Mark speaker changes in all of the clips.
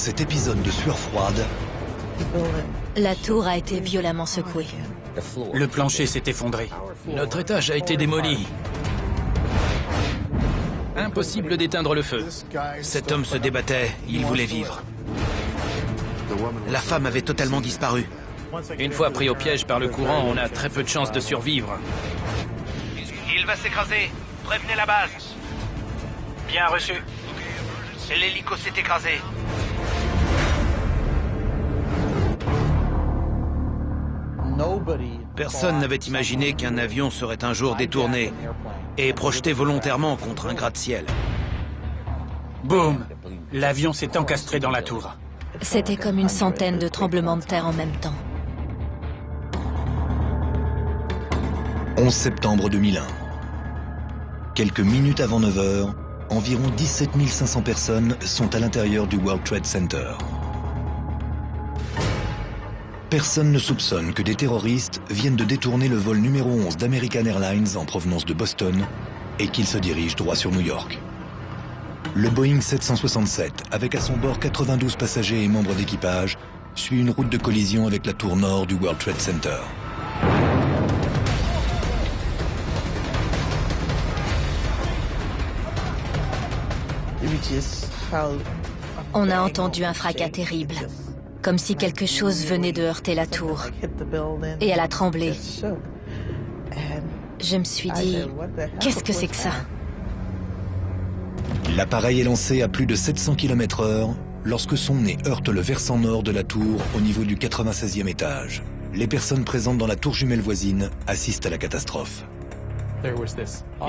Speaker 1: cet épisode de sueur froide,
Speaker 2: La tour a été violemment secouée.
Speaker 3: Le plancher s'est effondré. Notre étage a été démoli. Impossible d'éteindre le feu.
Speaker 1: cet homme se débattait, il voulait vivre. La femme avait totalement disparu.
Speaker 3: Une fois pris au piège par le courant, on a très peu de chances de survivre.
Speaker 1: Il va s'écraser. Prévenez la base.
Speaker 3: Bien reçu.
Speaker 1: L'hélico s'est écrasé. Personne n'avait imaginé qu'un avion serait un jour détourné et projeté volontairement contre un gratte-ciel.
Speaker 3: Boum! L'avion s'est encastré dans la tour.
Speaker 2: C'était comme une centaine de tremblements de terre en même temps.
Speaker 1: 11 septembre 2001. Quelques minutes avant 9 h, environ 17 500 personnes sont à l'intérieur du World Trade Center. Personne ne soupçonne que des terroristes viennent de détourner le vol numéro 11 d'American Airlines en provenance de Boston et qu'ils se dirigent droit sur New York. Le Boeing 767, avec à son bord 92 passagers et membres d'équipage, suit une route de collision avec la tour nord du World Trade Center.
Speaker 2: On a entendu un fracas terrible, comme si quelque chose venait de heurter la tour. Et elle a tremblé. Je me suis dit, qu'est-ce que c'est que ça?
Speaker 1: L'appareil est lancé à plus de 700 km/h lorsque son nez heurte le versant nord de la tour au niveau du 96e étage. Les personnes présentes dans la tour jumelle voisine assistent à la catastrophe.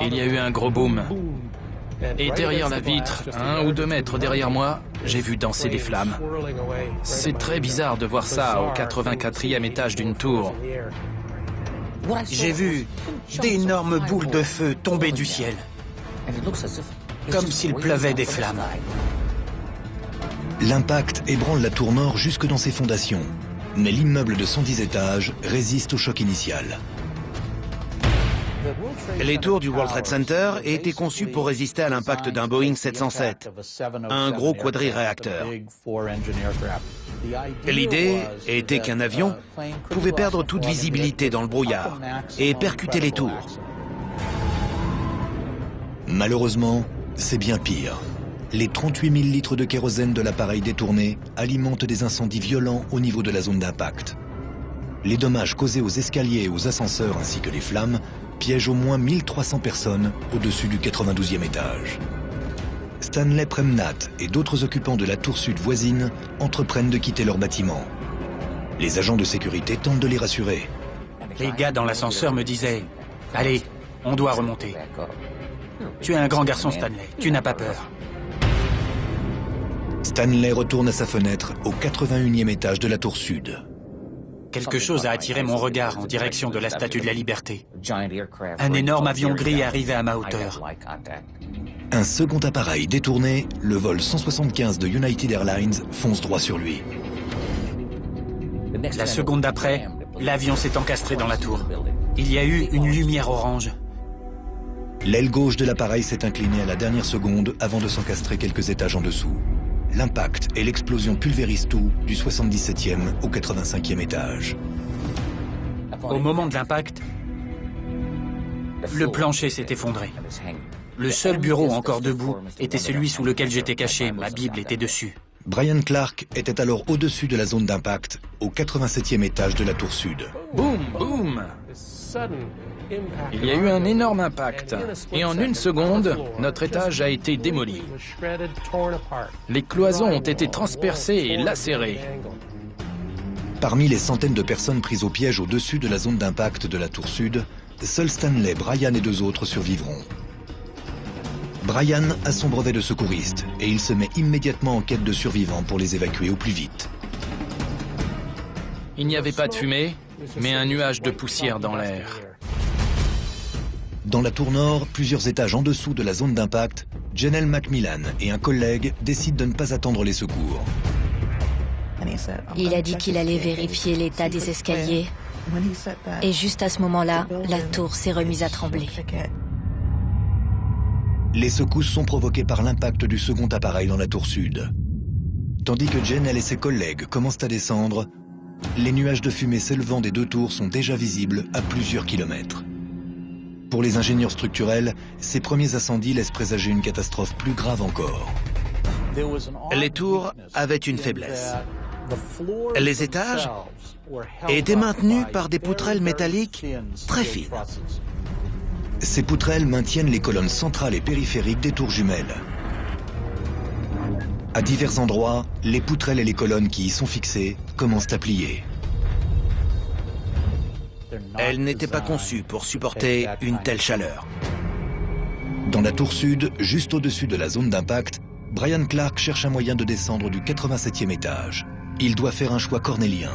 Speaker 3: Il y a eu un gros boom. Et derrière la vitre, 1 ou 2 mètres derrière moi, j'ai vu danser des flammes. C'est très bizarre de voir ça au 84e étage d'une tour.
Speaker 4: J'ai vu d'énormes boules de feu tomber du ciel, comme s'il pleuvait des flammes.
Speaker 1: L'impact ébranle la tour nord jusque dans ses fondations, mais l'immeuble de 110 étages résiste au choc initial. Les tours du World Trade Center étaient conçues pour résister à l'impact d'un Boeing 707, un gros quadri-réacteur. L'idée était qu'un avion pouvait perdre toute visibilité dans le brouillard et percuter les tours. Malheureusement, c'est bien pire. Les 38 000 litres de kérosène de l'appareil détourné alimentent des incendies violents au niveau de la zone d'impact. Les dommages causés aux escaliers et aux ascenseurs ainsi que les flammes piègent au moins 1300 personnes au-dessus du 92e étage. Stanley Premnath et d'autres occupants de la tour sud voisine entreprennent de quitter leur bâtiment. Les agents de sécurité tentent de les rassurer.
Speaker 3: Les gars dans l'ascenseur me disaient « Allez, on doit remonter. Tu es un grand garçon, Stanley, tu n'as pas peur. »
Speaker 1: Stanley retourne à sa fenêtre au 81e étage de la tour sud.
Speaker 3: Quelque chose a attiré mon regard en direction de la Statue de la Liberté. Un énorme avion gris arrivait à ma hauteur.
Speaker 1: Un second appareil détourné, le vol 175 de United Airlines, fonce droit sur lui.
Speaker 3: La seconde d'après, l'avion s'est encastré dans la tour. Il y a eu une lumière orange.
Speaker 1: L'aile gauche de l'appareil s'est inclinée à la dernière seconde avant de s'encastrer quelques étages en dessous. L'impact et l'explosion pulvérisent tout du 77e au 85e étage.
Speaker 3: Au moment de l'impact, le plancher s'est effondré. Le seul bureau encore debout était celui sous lequel j'étais caché. Ma Bible était dessus.
Speaker 1: Brian Clark était alors au-dessus de la zone d'impact, au 87e étage de la tour sud.
Speaker 3: Boum, boum! Il y a eu un énorme impact. Et en 1 seconde, notre étage a été démoli. Les cloisons ont été transpercées et lacérées.
Speaker 1: Parmi les centaines de personnes prises au piège au-dessus de la zone d'impact de la tour sud, seuls Stanley, Brian et 2 autres survivront. Brian a son brevet de secouriste et il se met immédiatement en quête de survivants pour les évacuer au plus vite.
Speaker 3: Il n'y avait pas de fumée, mais un nuage de poussière dans l'air.
Speaker 1: Dans la tour nord, plusieurs étages en dessous de la zone d'impact, Janelle Macmillan et un collègue décident de ne pas attendre les secours.
Speaker 2: Il a dit qu'il allait vérifier l'état des escaliers. Et juste à ce moment-là, la tour s'est remise à trembler.
Speaker 1: Les secousses sont provoquées par l'impact du second appareil dans la tour sud. Tandis que Janelle et ses collègues commencent à descendre, les nuages de fumée s'élevant des deux tours sont déjà visibles à plusieurs kilomètres. Pour les ingénieurs structurels, ces premiers incendies laissent présager une catastrophe plus grave encore.
Speaker 4: Les tours avaient une faiblesse. Les étages étaient maintenus par des poutrelles métalliques très fines.
Speaker 1: Ces poutrelles maintiennent les colonnes centrales et périphériques des tours jumelles. À divers endroits, les poutrelles et les colonnes qui y sont fixées commencent à plier.
Speaker 4: Elles n'étaient pas conçues pour supporter une telle chaleur.
Speaker 1: Dans la tour sud, juste au-dessus de la zone d'impact, Brian Clark cherche un moyen de descendre du 87e étage. Il doit faire un choix cornélien.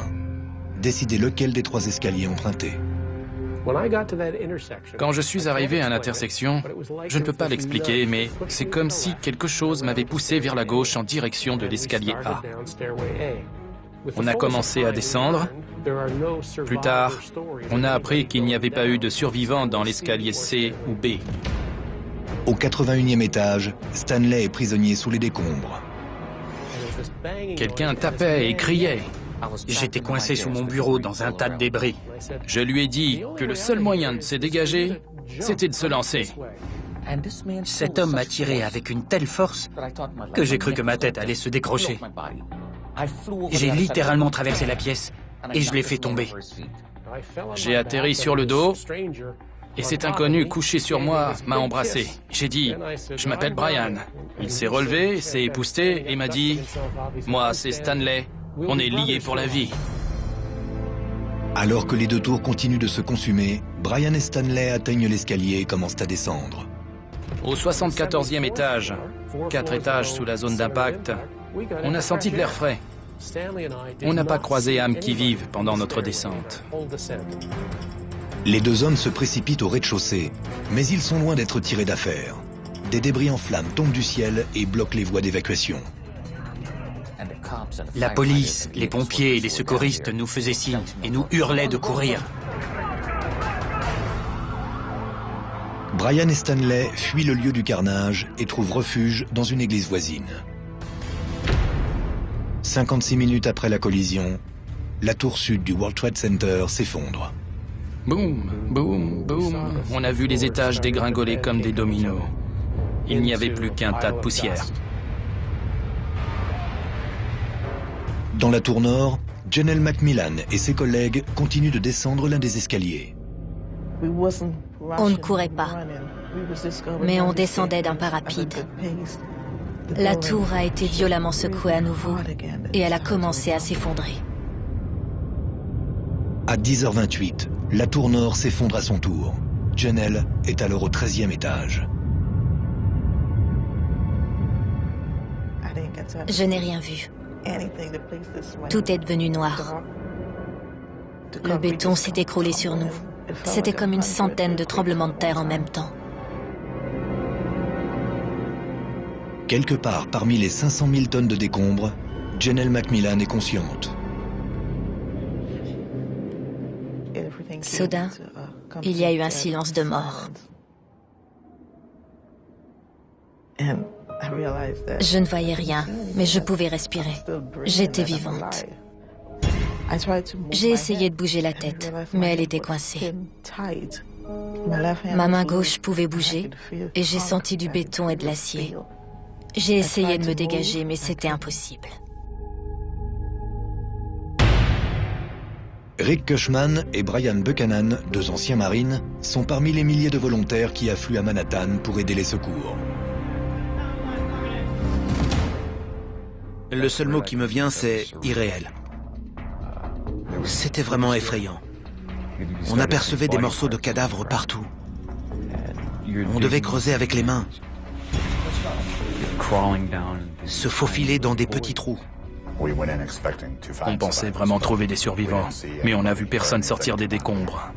Speaker 1: Décider lequel des 3 escaliers emprunter.
Speaker 3: Quand je suis arrivé à l'intersection, je ne peux pas l'expliquer, mais c'est comme si quelque chose m'avait poussé vers la gauche en direction de l'escalier A. On a commencé à descendre. Plus tard, on a appris qu'il n'y avait pas eu de survivants dans l'escalier C ou B.
Speaker 1: Au 81e étage, Stanley est prisonnier sous les décombres.
Speaker 3: Quelqu'un tapait et criait.
Speaker 4: J'étais coincé sous mon bureau dans un tas de débris.
Speaker 3: Je lui ai dit que le seul moyen de se dégager, c'était de se lancer.
Speaker 4: Cet homme m'a tiré avec une telle force que j'ai cru que ma tête allait se décrocher. J'ai littéralement traversé la pièce et je l'ai fait tomber.
Speaker 3: J'ai atterri sur le dos et cet inconnu couché sur moi m'a embrassé. J'ai dit « Je m'appelle Brian ». Il s'est relevé, s'est épousseté et m'a dit « Moi, c'est Stanley. On est liés pour la vie ».
Speaker 1: Alors que les deux tours continuent de se consumer, Brian et Stanley atteignent l'escalier et commencent à descendre.
Speaker 3: Au 74e étage, 4 étages sous la zone d'impact, on a senti de l'air frais. On n'a pas croisé âme qui vive pendant notre descente.
Speaker 1: Les deux hommes se précipitent au rez-de-chaussée, mais ils sont loin d'être tirés d'affaire. Des débris en flammes tombent du ciel et bloquent les voies d'évacuation.
Speaker 4: La police, les pompiers et les secouristes nous faisaient signe et nous hurlaient de courir.
Speaker 1: Brian et Stanley fuient le lieu du carnage et trouvent refuge dans une église voisine. 56 minutes après la collision, la tour sud du World Trade Center s'effondre.
Speaker 3: Boum, boum, boum. On a vu les étages dégringoler comme des dominos. Il n'y avait plus qu'un tas de poussière.
Speaker 1: Dans la tour nord, Janelle McMillan et ses collègues continuent de descendre l'un des escaliers.
Speaker 2: On ne courait pas, mais on descendait d'un pas rapide. La tour a été violemment secouée à nouveau et elle a commencé à s'effondrer.
Speaker 1: À 10h28, la tour nord s'effondre à son tour. Janelle est alors au 13e étage.
Speaker 2: Je n'ai rien vu. Tout est devenu noir. Le béton s'est écroulé sur nous. C'était comme une centaine de tremblements de terre en même temps.
Speaker 1: Quelque part parmi les 500 000 tonnes de décombres, Janelle McMillan est consciente.
Speaker 2: Soudain, il y a eu un silence de mort. Je ne voyais rien, mais je pouvais respirer. J'étais vivante. J'ai essayé de bouger la tête, mais elle était coincée. Ma main gauche pouvait bouger et j'ai senti du béton et de l'acier. J'ai essayé de me dégager, mais c'était impossible.
Speaker 1: Rick Cushman et Brian Buchanan, deux anciens marines, sont parmi les milliers de volontaires qui affluent à Manhattan pour aider les secours.
Speaker 4: Le seul mot qui me vient, c'est irréel. C'était vraiment effrayant. On apercevait des morceaux de cadavres partout. On devait creuser avec les mains, se faufiler dans des petits trous.
Speaker 3: On pensait vraiment trouver des survivants, mais on n'a vu personne sortir des décombres.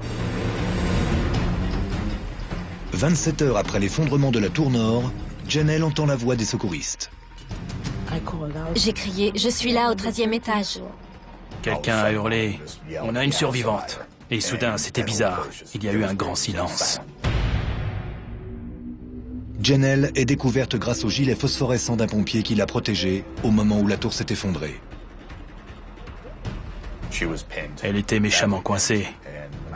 Speaker 1: 27 heures après l'effondrement de la tour nord, Janelle entend la voix des secouristes.
Speaker 2: J'ai crié « Je suis là, au 13e étage !»
Speaker 3: Quelqu'un a hurlé « On a une survivante !» Et soudain, c'était bizarre. Il y a eu un grand silence.
Speaker 1: Janelle est découverte grâce au gilet phosphorescent d'un pompier qui l'a protégée au moment où la tour s'est effondrée.
Speaker 3: Elle était méchamment coincée.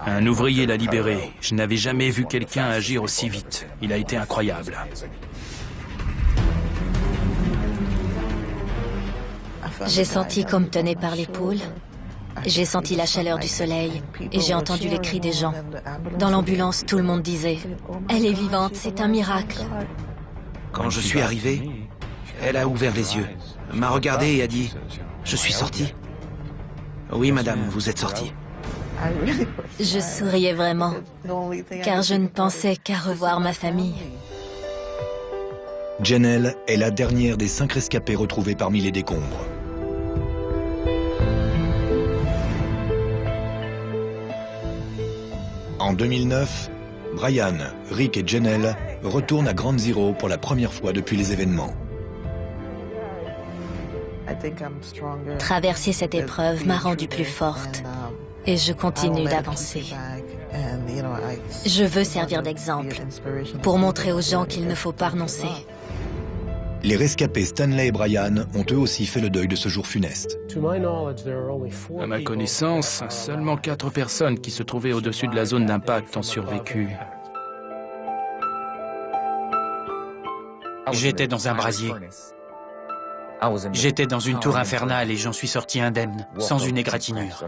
Speaker 3: Un ouvrier l'a libérée. Je n'avais jamais vu quelqu'un agir aussi vite. Il a été incroyable.
Speaker 2: J'ai senti qu'on me tenait par l'épaule. J'ai senti la chaleur du soleil et j'ai entendu les cris des gens. Dans l'ambulance, tout le monde disait « Elle est vivante, c'est un miracle ».
Speaker 5: Quand je suis arrivé, elle a ouvert les yeux, m'a regardé et a dit « Je suis sorti ». Oui, madame, vous êtes sortie.
Speaker 2: Je souriais vraiment, car je ne pensais qu'à revoir ma famille.
Speaker 1: Janelle est la dernière des 5 rescapés retrouvés parmi les décombres. En 2009, Brian, Rick et Janelle retournent à Ground Zero pour la première fois depuis les événements.
Speaker 2: Traverser cette épreuve m'a rendue plus forte et je continue d'avancer. Je veux servir d'exemple pour montrer aux gens qu'il ne faut pas renoncer.
Speaker 1: Les rescapés Stanley et Brian ont eux aussi fait le deuil de ce jour funeste.
Speaker 3: À ma connaissance, seulement 4 personnes qui se trouvaient au-dessus de la zone d'impact ont survécu.
Speaker 4: J'étais dans un brasier. J'étais dans une tour infernale et j'en suis sorti indemne, sans une égratignure.